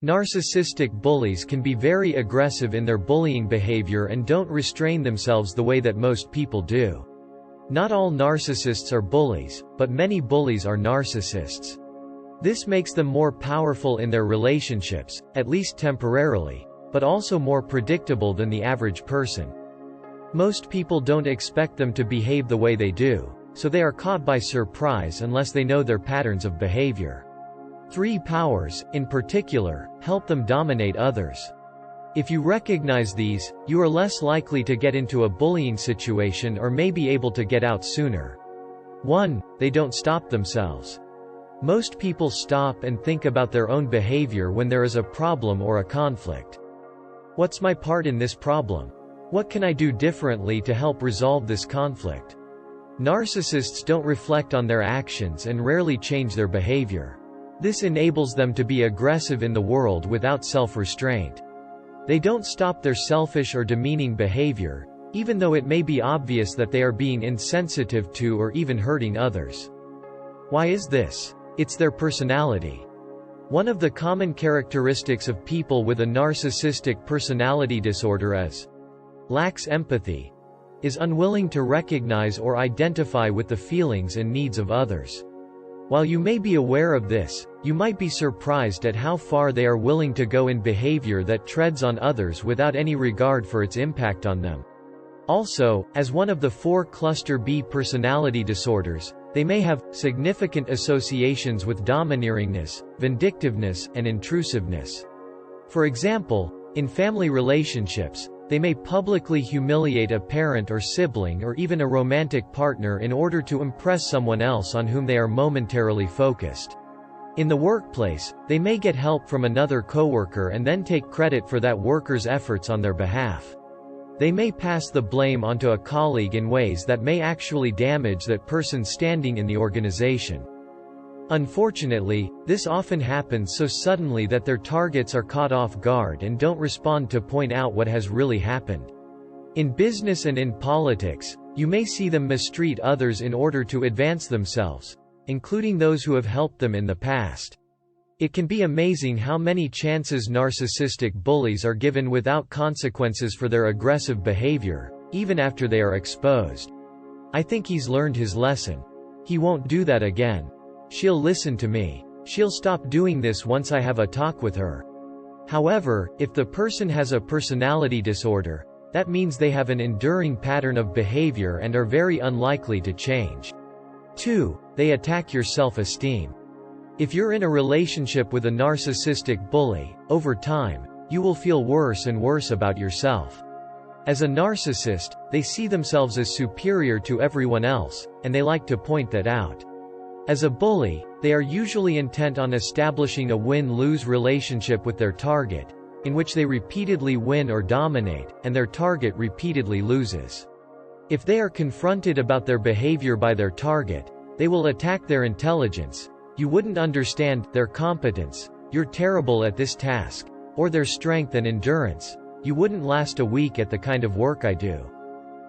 Narcissistic bullies can be very aggressive in their bullying behavior and don't restrain themselves the way that most people do. Not all narcissists are bullies, but many bullies are narcissists. This makes them more powerful in their relationships, at least temporarily, but also more predictable than the average person. Most people don't expect them to behave the way they do, so they are caught by surprise unless they know their patterns of behavior. 3 powers, in particular, help them dominate others. If you recognize these, you are less likely to get into a bullying situation or may be able to get out sooner. 1. They don't stop themselves. Most people stop and think about their own behavior when there is a problem or a conflict. What's my part in this problem? What can I do differently to help resolve this conflict? Narcissists don't reflect on their actions and rarely change their behavior. This enables them to be aggressive in the world without self-restraint. They don't stop their selfish or demeaning behavior, even though it may be obvious that they are being insensitive to or even hurting others. Why is this? It's their personality. One of the common characteristics of people with a narcissistic personality disorder lacks empathy, is unwilling to recognize or identify with the feelings and needs of others. While you may be aware of this, you might be surprised at how far they are willing to go in behavior that treads on others without any regard for its impact on them. Also, as one of the 4 cluster B personality disorders, they may have significant associations with domineeringness, vindictiveness, and intrusiveness. For example, in family relationships, they may publicly humiliate a parent or sibling or even a romantic partner in order to impress someone else on whom they are momentarily focused. In the workplace, they may get help from another coworker and then take credit for that worker's efforts on their behalf. They may pass the blame onto a colleague in ways that may actually damage that person's standing in the organization. Unfortunately, this often happens so suddenly that their targets are caught off guard and don't respond to point out what has really happened. In business and in politics, you may see them mistreat others in order to advance themselves, including those who have helped them in the past. It can be amazing how many chances narcissistic bullies are given without consequences for their aggressive behavior, even after they are exposed. I think he's learned his lesson. He won't do that again. She'll listen to me. She'll stop doing this once I have a talk with her. However, if the person has a personality disorder, that means they have an enduring pattern of behavior and are very unlikely to change. 2. They attack your self-esteem. If you're in a relationship with a narcissistic bully, over time, you will feel worse and worse about yourself. As a narcissist, they see themselves as superior to everyone else, and they like to point that out. As a bully, they are usually intent on establishing a win-lose relationship with their target, in which they repeatedly win or dominate, and their target repeatedly loses. If they are confronted about their behavior by their target, they will attack their intelligence. You wouldn't understand their competence. You're terrible at this task. Or their strength and endurance. You wouldn't last a week at the kind of work I do.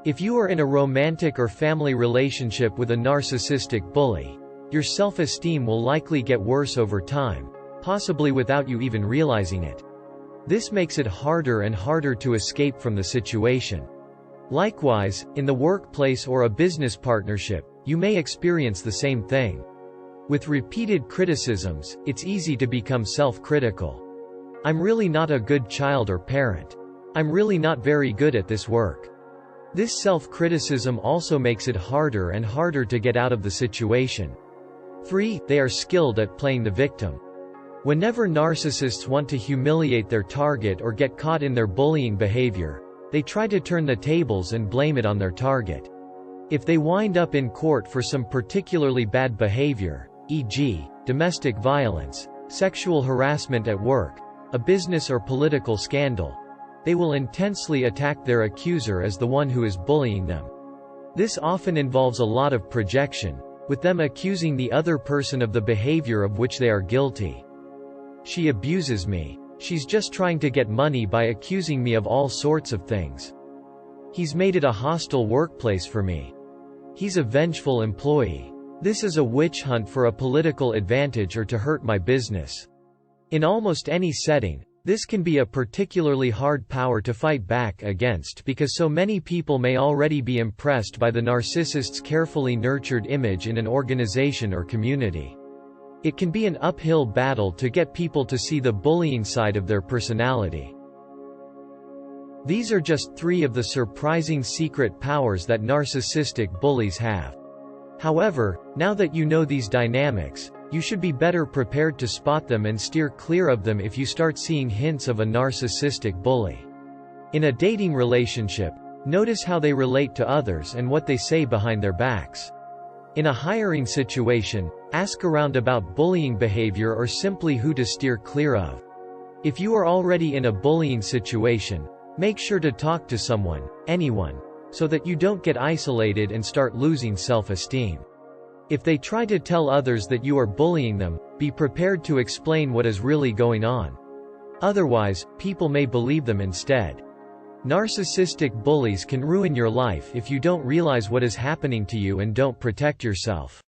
If you are in a romantic or family relationship with a narcissistic bully, your self-esteem will likely get worse over time, possibly without you even realizing it. This makes it harder and harder to escape from the situation. Likewise, in the workplace or a business partnership, you may experience the same thing. With repeated criticisms, it's easy to become self-critical. I'm really not a good child or parent. I'm really not very good at this work. This self-criticism also makes it harder and harder to get out of the situation. 3. They are skilled at playing the victim. Whenever narcissists want to humiliate their target or get caught in their bullying behavior, they try to turn the tables and blame it on their target. If they wind up in court for some particularly bad behavior, e.g., domestic violence, sexual harassment at work, a business or political scandal, they will intensely attack their accuser as the one who is bullying them. This often involves a lot of projection, with them accusing the other person of the behavior of which they are guilty. She abuses me. She's just trying to get money by accusing me of all sorts of things. He's made it a hostile workplace for me. He's a vengeful employee. This is a witch hunt for a political advantage or to hurt my business. In almost any setting, this can be a particularly hard power to fight back against because so many people may already be impressed by the narcissist's carefully nurtured image in an organization or community. It can be an uphill battle to get people to see the bullying side of their personality. These are just 3 of the surprising secret powers that narcissistic bullies have. However, now that you know these dynamics, you should be better prepared to spot them and steer clear of them if you start seeing hints of a narcissistic bully. In a dating relationship, notice how they relate to others and what they say behind their backs. In a hiring situation, ask around about bullying behavior or simply who to steer clear of. If you are already in a bullying situation, make sure to talk to someone, anyone, so that you don't get isolated and start losing self-esteem. If they try to tell others that you are bullying them, be prepared to explain what is really going on. Otherwise, people may believe them instead. Narcissistic bullies can ruin your life if you don't realize what is happening to you and don't protect yourself.